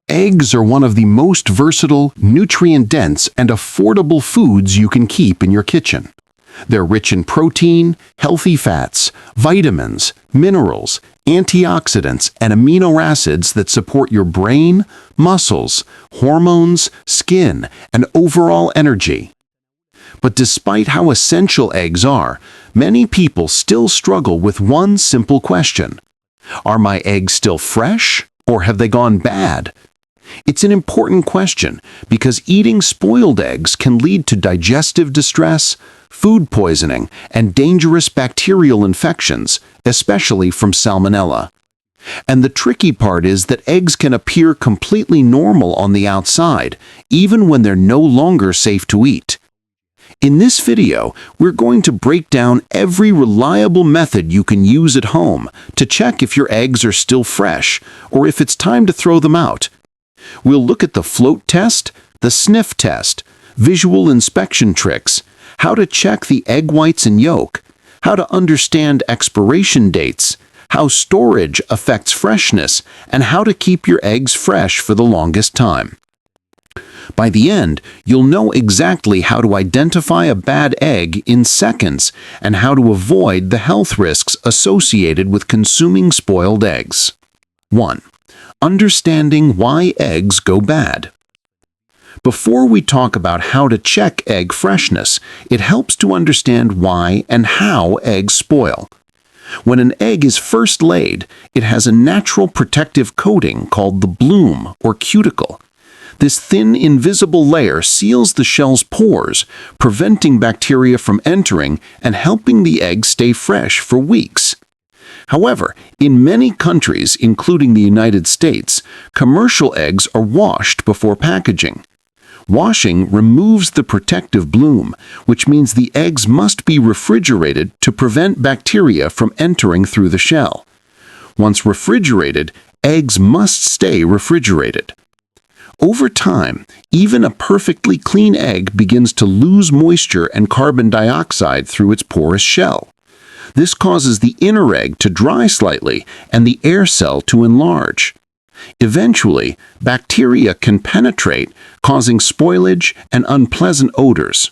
Eggs are one of the most versatile, nutrient-dense, and affordable foods you can keep in your kitchen. They're rich in protein, healthy fats, vitamins, minerals, antioxidants, and amino acids that support your brain, muscles, hormones, skin, and overall energy. But despite how essential eggs are, many people still struggle with one simple question. Are my eggs still fresh, or have they gone bad? It's an important question because eating spoiled eggs can lead to digestive distress, food poisoning, and dangerous bacterial infections, especially from salmonella. And the tricky part is that eggs can appear completely normal on the outside, even when they're no longer safe to eat. In this video, we're going to break down every reliable method you can use at home to check if your eggs are still fresh or if it's time to throw them out. We'll look at the float test, the sniff test, visual inspection tricks, how to check the egg whites and yolk, how to understand expiration dates, how storage affects freshness, and how to keep your eggs fresh for the longest time. By the end, you'll know exactly how to identify a bad egg in seconds and how to avoid the health risks associated with consuming spoiled eggs. 1. Understanding why eggs go bad. Before we talk about how to check egg freshness, it helps to understand why and how eggs spoil. When an egg is first laid, it has a natural protective coating called the bloom or cuticle. This thin, invisible layer seals the shell's pores, preventing bacteria from entering and helping the egg stay fresh for weeks. However, in many countries, including the United States, commercial eggs are washed before packaging. Washing removes the protective bloom, which means the eggs must be refrigerated to prevent bacteria from entering through the shell. Once refrigerated, eggs must stay refrigerated. Over time, even a perfectly clean egg begins to lose moisture and carbon dioxide through its porous shell. This causes the inner egg to dry slightly and the air cell to enlarge. Eventually, bacteria can penetrate, causing spoilage and unpleasant odors.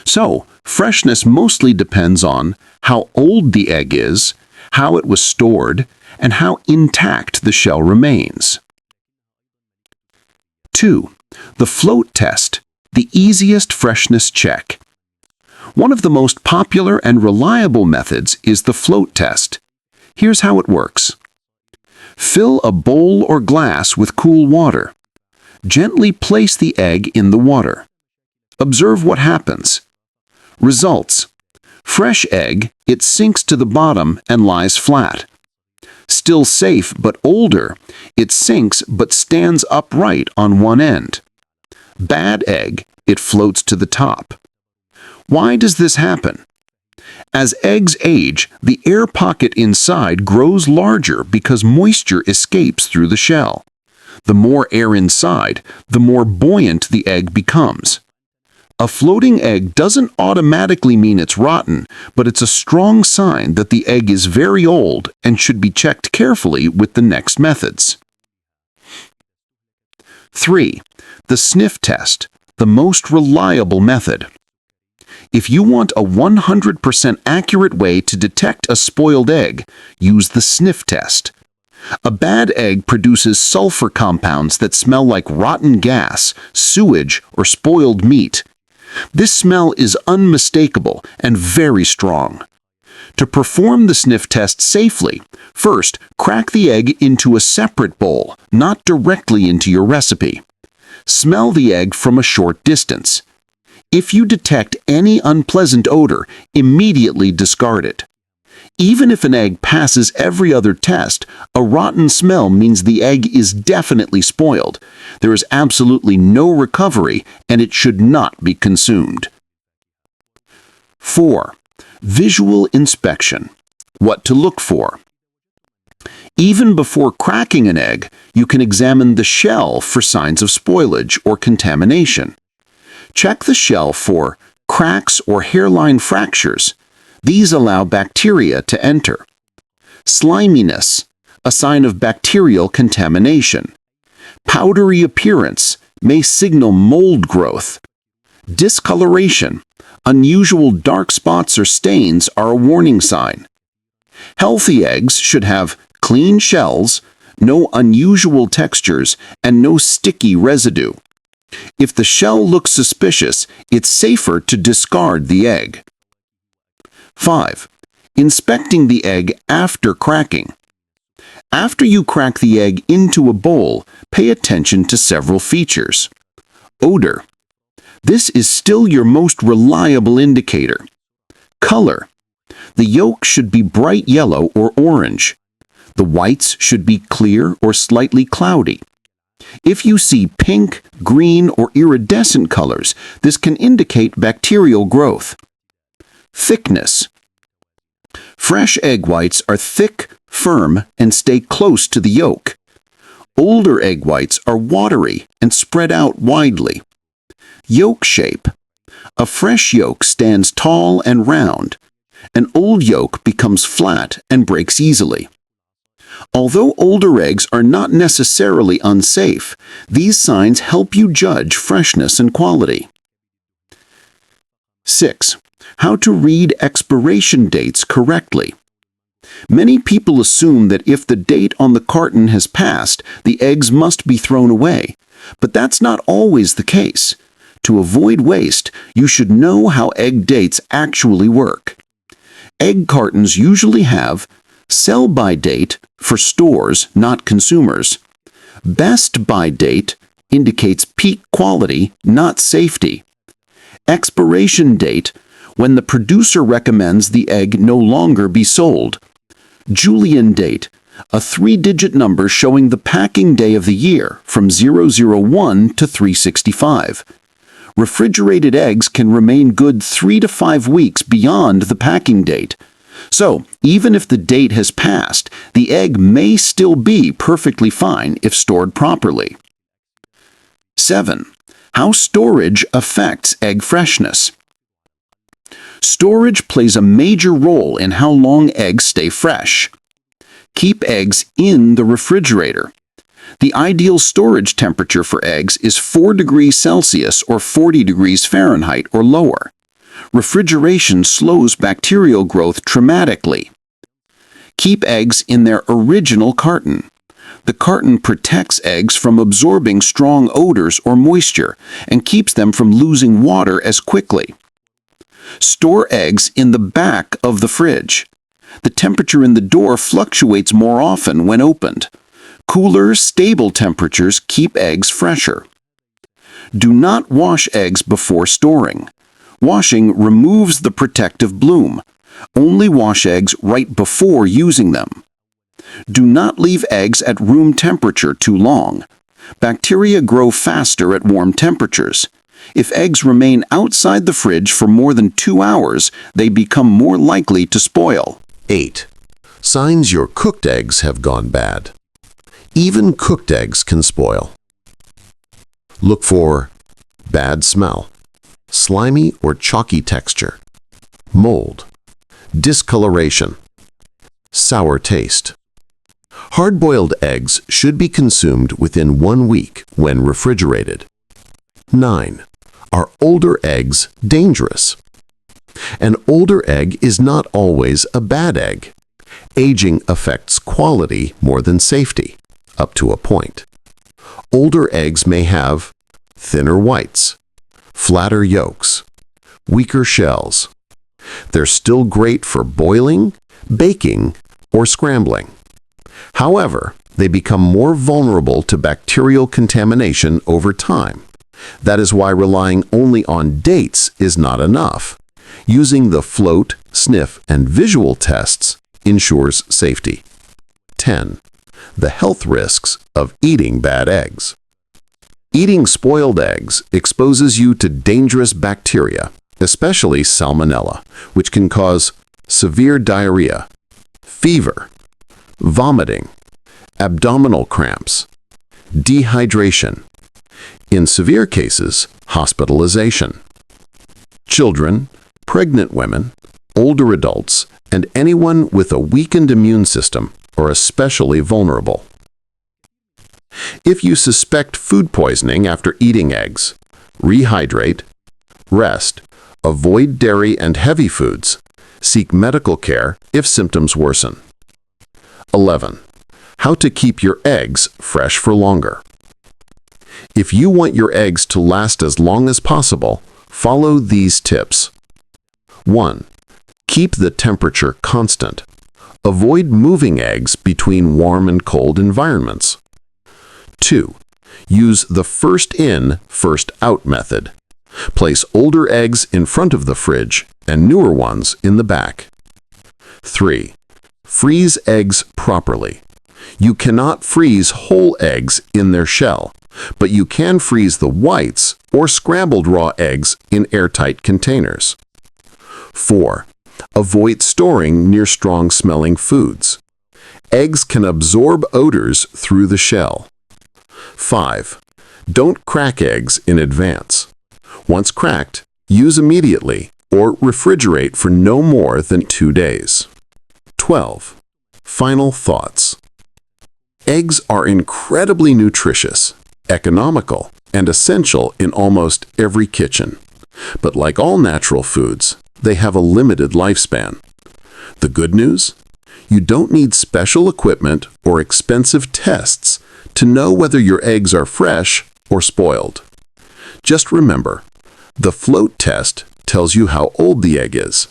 So, freshness mostly depends on how old the egg is, how it was stored, and how intact the shell remains. 2. The float test, the easiest freshness check. One of the most popular and reliable methods is the float test. Here's how it works. Fill a bowl or glass with cool water. Gently place the egg in the water. Observe what happens. Results. Fresh egg, it sinks to the bottom and lies flat. Still safe but older, it sinks but stands upright on one end. Bad egg, it floats to the top. Why does this happen? As eggs age, the air pocket inside grows larger because moisture escapes through the shell. The more air inside, the more buoyant the egg becomes. A floating egg doesn't automatically mean it's rotten, but it's a strong sign that the egg is very old and should be checked carefully with the next methods. 3. The sniff test, the most reliable method. If you want a 100% accurate way to detect a spoiled egg, use the sniff test. A bad egg produces sulfur compounds that smell like rotten gas, sewage, or spoiled meat. This smell is unmistakable and very strong. To perform the sniff test safely, first crack the egg into a separate bowl, not directly into your recipe. Smell the egg from a short distance. If you detect any unpleasant odor, immediately discard it. Even if an egg passes every other test, a rotten smell means the egg is definitely spoiled. There is absolutely no recovery, and it should not be consumed. 4. Visual inspection. What to look for. Even before cracking an egg, you can examine the shell for signs of spoilage or contamination. Check the shell for cracks or hairline fractures. These allow bacteria to enter. Sliminess, a sign of bacterial contamination. Powdery appearance may signal mold growth. Discoloration, unusual dark spots or stains are a warning sign. Healthy eggs should have clean shells, no unusual textures, and no sticky residue. If the shell looks suspicious, it's safer to discard the egg. 5. Inspecting the egg after cracking. After you crack the egg into a bowl, pay attention to several features. Odor. This is still your most reliable indicator. Color. The yolk should be bright yellow or orange. The whites should be clear or slightly cloudy. If you see pink, green, or iridescent colors, this can indicate bacterial growth. Thickness. Fresh egg whites are thick, firm, and stay close to the yolk. Older egg whites are watery and spread out widely. Yolk shape. A fresh yolk stands tall and round. An old yolk becomes flat and breaks easily. Although older eggs are not necessarily unsafe, these signs help you judge freshness and quality. 6. How to read expiration dates correctly. Many people assume that if the date on the carton has passed, the eggs must be thrown away, but that's not always the case. To avoid waste, you should know how egg dates actually work. Egg cartons usually have sell-by date for stores, not consumers. Best-by date indicates peak quality, not safety. Expiration date, when the producer recommends the egg no longer be sold. Julian date, a 3-digit number showing the packing day of the year from 001 to 365. Refrigerated eggs can remain good 3 to 5 weeks beyond the packing date. So, even if the date has passed, the egg may still be perfectly fine if stored properly. 7. How storage affects egg freshness. Storage plays a major role in how long eggs stay fresh. Keep eggs in the refrigerator. The ideal storage temperature for eggs is 4 degrees Celsius or 40 degrees Fahrenheit or lower. Refrigeration slows bacterial growth dramatically. Keep eggs in their original carton. The carton protects eggs from absorbing strong odors or moisture and keeps them from losing water as quickly. Store eggs in the back of the fridge. The temperature in the door fluctuates more often when opened. Cooler, stable temperatures keep eggs fresher. Do not wash eggs before storing. Washing removes the protective bloom. Only wash eggs right before using them. Do not leave eggs at room temperature too long. Bacteria grow faster at warm temperatures. If eggs remain outside the fridge for more than 2 hours, they become more likely to spoil. 8. Signs your cooked eggs have gone bad. Even cooked eggs can spoil. Look for bad smell, slimy or chalky texture, mold, discoloration, sour taste. Hard-boiled eggs should be consumed within 1 week when refrigerated. 9. Are older eggs dangerous? An older egg is not always a bad egg. Aging affects quality more than safety, up to a point. Older eggs may have thinner whites, flatter yolks, weaker shells. They're still great for boiling, baking, or scrambling. However, they become more vulnerable to bacterial contamination over time. That is why relying only on dates is not enough. Using the float, sniff, and visual tests ensures safety. 10. The health risks of eating bad eggs. Eating spoiled eggs exposes you to dangerous bacteria, especially Salmonella, which can cause severe diarrhea, fever, vomiting, abdominal cramps, dehydration. In severe cases, hospitalization. Children, pregnant women, older adults, and anyone with a weakened immune system are especially vulnerable. If you suspect food poisoning after eating eggs, rehydrate, rest, avoid dairy and heavy foods, seek medical care if symptoms worsen. 11. How to keep your eggs fresh for longer. If you want your eggs to last as long as possible, follow these tips. 1. Keep the temperature constant. Avoid moving eggs between warm and cold environments. 2. Use the first in, first out method. Place older eggs in front of the fridge and newer ones in the back. 3. Freeze eggs properly. You cannot freeze whole eggs in their shell, but you can freeze the whites or scrambled raw eggs in airtight containers. 4. Avoid storing near strong-smelling foods. Eggs can absorb odors through the shell. 5. Don't crack eggs in advance. Once cracked, use immediately or refrigerate for no more than 2 days. 12. Final thoughts. Eggs are incredibly nutritious, economical, and essential in almost every kitchen. But like all natural foods, they have a limited lifespan. The good news? You don't need special equipment or expensive tests to know whether your eggs are fresh or spoiled. Just remember, the float test tells you how old the egg is.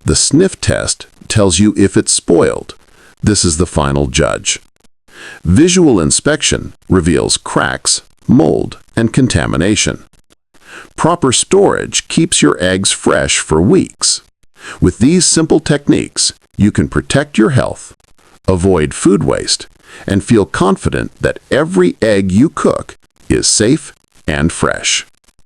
The sniff test tells you if it's spoiled. This is the final judge. Visual inspection reveals cracks, mold, and contamination. Proper storage keeps your eggs fresh for weeks. With these simple techniques, you can protect your health, avoid food waste, and feel confident that every egg you cook is safe and fresh.